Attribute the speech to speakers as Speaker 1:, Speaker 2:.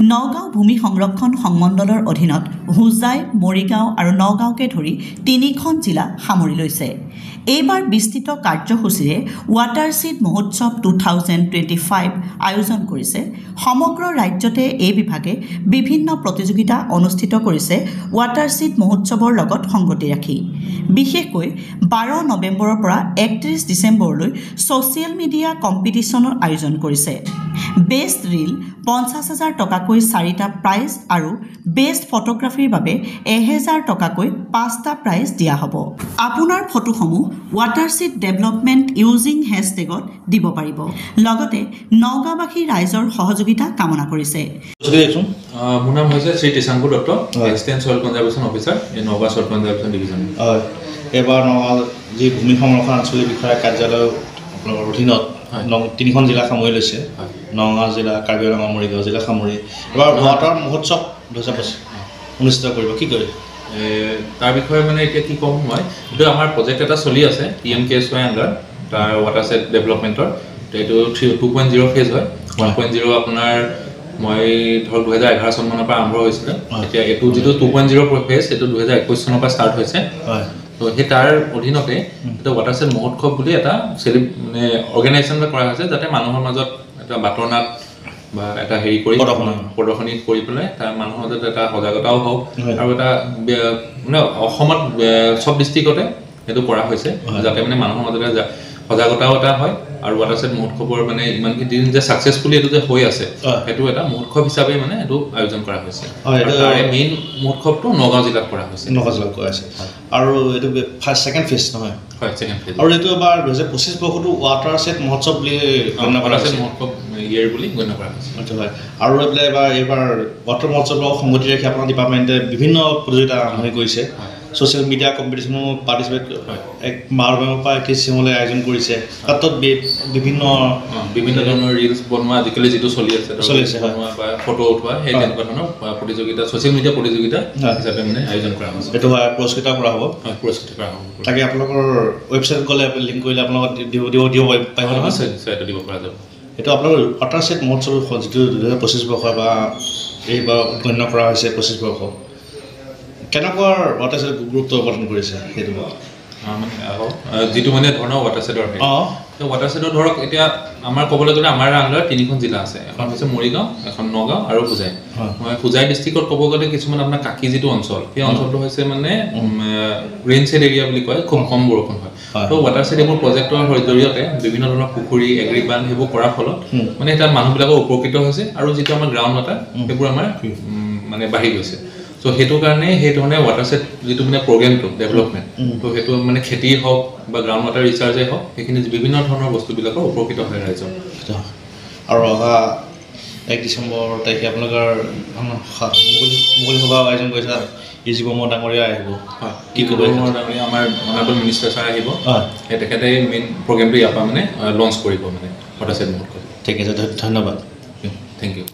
Speaker 1: নগাঁও ভূমি সংৰক্ষণ সংমণ্ডলৰ অধীনত হোজাই, মৰিগাঁও আৰু নগাঁওকে ধৰি 3খন জিলা সামৰি লৈছে। এইবাৰ বিস্তৃত কাৰ্যসূচীৰে ৱাটাৰশ্বীট মহোৎসৱ 2025 আয়োজন কৰিছে। সমগ্ৰ ৰাজ্যতে এই বিভাগে বিভিন্ন প্ৰতিযোগিতা অনুষ্ঠিত কৰিছে ৱাটাৰশ্বীট মহোৎসৱৰ লগত সংগতি ৰাখি। বিশেষকৈ 12 নৱেম্বৰৰ পৰা 31 ডিচেম্বৰলৈ ছ'চিয়েল মিডিয়া কম্পিটিশ্যনৰ আয়োজন কৰিছে। বেষ্ট ৰীল 50,000 টকাকৈ 4টা প্ৰাইজ আৰু বেষ্ট ফটোগ্ৰাফীৰ বাবে 1000 টকাকৈ 5টা প্ৰাইজ দিয়া হ'ব। আপোনাৰ ফটোসমূহ ৱাটাৰশ্বীট ডেভেলপমেণ্ট ইউজিং হেশ্বটেগত দিব পাৰিব। লগতে নগাঁওবাসী ৰাইজৰ সহযোগিতা কামনা কৰিছে।
Speaker 2: মোৰ নাম হৈছে Shri Tichankur Dutta, assistant soil conservation officer, Nagaon soil conservation division.
Speaker 3: এইবাৰ নগাঁও যি ভূমি সংৰক্ষণ আঞ্চলিক বিষয়া কাৰ্যালয় আপোনালোকৰ অধীনত 3খন জিলা সামৰি লৈছে। নগাঁও জিলা, কাৰ্বি আংলং, মৰিগাঁও জিলা সামৰি এবাৰ ৱাটাৰ মহোৎসৱ 2025 অনুষ্ঠিত কৰিব। কি কৰে
Speaker 2: তাৰ বিষয়ে মানে এতিয়া কি ক'ম মই, এইটো আমাৰ প্ৰজেক্ট এটা চলি আছে PMKSY আণ্ডাৰ, তাৰ ৱাটাৰশ্বীট ডেভেলপমেণ্টৰ। এইটো 2.0 ফেজ হয়। 1.0 আপোনাৰ মই ধৰক 2011 চনমানৰ পৰা আৰম্ভ হৈছিলে। এতিয়া এইটো যিটো 2.0 ফেজ এইটো 2021 চনৰ পৰা ষ্টাৰ্ট হৈছে। তো সেই তাৰ অধীনতে এটা ৱাটাৰশ্বীট মহোৎসৱ বুলি এটা মানে অৰ্গেনাইজেশ্যন কৰা হৈছে, যাতে মানুহৰ মাজত এটা বাতৰনাট বা এটা হেৰি কৰি প্ৰদৰ্শনী কৰি পেলাই তাৰ মানুহৰ মাজত এটা সজাগতাও হওক আৰু এটা মানে অসমত চব ডিষ্ট্ৰিক্টতে সেইটো কৰা হৈছে, যাতে মানে মানুহৰ মাজত সজাগতাও এটা হয় আৰু ৱাটাৰশ্বীট মহোৎসৱৰ মানে ইমানখিনি দিন যে ছাকচেছফুলি এইটো যে হৈ আছে সেইটো এটা মহোৎসৱ হিচাপে মানে এইটো আয়োজন কৰা হৈছে। তাৰে মেইন মহোৎসৱটো নগাঁও জিলাত কৰা হৈছে।
Speaker 3: নগাঁও জিলাত কৰা হৈছে আৰু এইটো ছেকেণ্ড ফেজ নহয়?
Speaker 2: হয়, ছেকেণ্ড ফেজ।
Speaker 3: আৰু এইটো এবাৰ 2025 বৰ্ষটো ৱাটাৰশ্বীট মহোৎসৱ বুলি গণ্য কৰা হৈছে,
Speaker 2: মহোৎসৱ ইয়েৰ বুলি গণ্য কৰা হৈছে।
Speaker 3: হয়, আৰু এইবাৰ ৱাটাৰ মহোৎসৱৰ লগত সংগতি ৰাখি আপোনাৰ ডিপাৰ্টমেণ্টে বিভিন্ন প্ৰতিযোগিতা আৰম্ভ কৰিছে। ছ'চিয়েল মিডিয়া কম্পিটিশ্যনো পাৰ্টিচিপেট 12 নৱেম্বৰৰ পৰা 31 ডিচেম্বৰলৈ আয়োজন কৰিছে। তাত বিভিন্ন
Speaker 2: ধৰণৰ ৰিলছ বনোৱা আজিকালি যিটো চলি আছে বনোৱা বা ফটো উঠোৱা সেই তেনেকুৱা ধৰণৰ প্ৰতিযোগিতা, ছ'চিয়েল মিডিয়া প্ৰতিযোগিতা হিচাপে মানে আয়োজন কৰা হৈছে।
Speaker 3: এইটো পুৰস্কৃত কৰা হ'ব।
Speaker 2: পুৰস্কৃত কৰা হ'ব।
Speaker 3: তাকে আপোনালোকৰ ৱেবছাইট গ'লে লিংক কৰিলে আপোনালোকক দিব পাৰিব নহয়?
Speaker 2: নিশ্চয় দিব পৰা যাব।
Speaker 3: এইটো আপোনালোকৰ ৱাটাৰশ্বীট মহোৎসৱ যিটো 2025 বৰ্ষ বা এইবাৰ গণ্য কৰা হৈছে 25 বৰ্ষ, কেনেকুৱা ৱাটাৰশ্বীট গুৰুত্ব প্ৰদান কৰিছে সেইটো
Speaker 2: যিটো মানে ধৰণৰ ৱাটাৰশ্বীটৰ ৱাটাৰশ্বীটৰ ধৰক এতিয়া আমাৰ ক'বলৈ গ'লে আমাৰ আণ্ডাৰ 3খন জিলা আছে। এখন হৈছে মৰিগাঁও, এখন নগাঁও আৰু হোজাই। হোজাই ডিষ্ট্ৰিক্টত ক'ব গ'লে কিছুমান আপোনাৰ কাকি যিটো অঞ্চল, সেই অঞ্চলটো হৈছে মানে ৰেইন ছেড এৰিয়া বুলি কয়, খুব কম বৰষুণ হয়। তো ৱাটাৰশ্বীট এইবোৰ প্ৰজেক্টৰ জৰিয়তে বিভিন্ন ধৰণৰ পুখুৰী, এগ্ৰিবান সেইবোৰ কৰাৰ ফলত মানে তাত মানুহবিলাকৰ উপকৃত হৈছে আৰু যিটো আমাৰ গ্ৰাউণ্ড ৱাটাৰ সেইবোৰ আমাৰ মানে বাঢ়ি গৈছে। চ' সেইটো কাৰণে সেই ধৰণে ৱাটাৰশ্বীট যিটো মানে প্ৰগ্ৰেমটো ডেভেলপমেণ্ট, তো সেইটো মানে খেতি হওক বা গ্ৰাউণ্ড ৱাটাৰ ৰিচাৰ্জেই হওক, সেইখিনি বিভিন্ন ধৰণৰ বস্তুবিলাকৰ উপকৃত হয় ৰাইজৰ।
Speaker 3: আৰু অহা 1 ডিচেম্বৰ তাৰিখে আপোনালোকৰ মুকলি সভা আয়োজন কৰিছে। ইজি বৰ্মা ডাঙৰীয়া আহিব।
Speaker 2: কি ক'ব? ডাঙৰীয়া আমাৰ অনাৰেবল মিনিষ্টাৰ ছাৰ আহিব। সেই তেখেতে মেইন প্ৰগ্ৰেমটো ইয়াৰ পৰা মানে লঞ্চ কৰিব মানে ৱাটাৰশ্বীট মহোৎসৱ।
Speaker 3: ঠিক আছে, ধন্যবাদ।
Speaker 2: Thank U.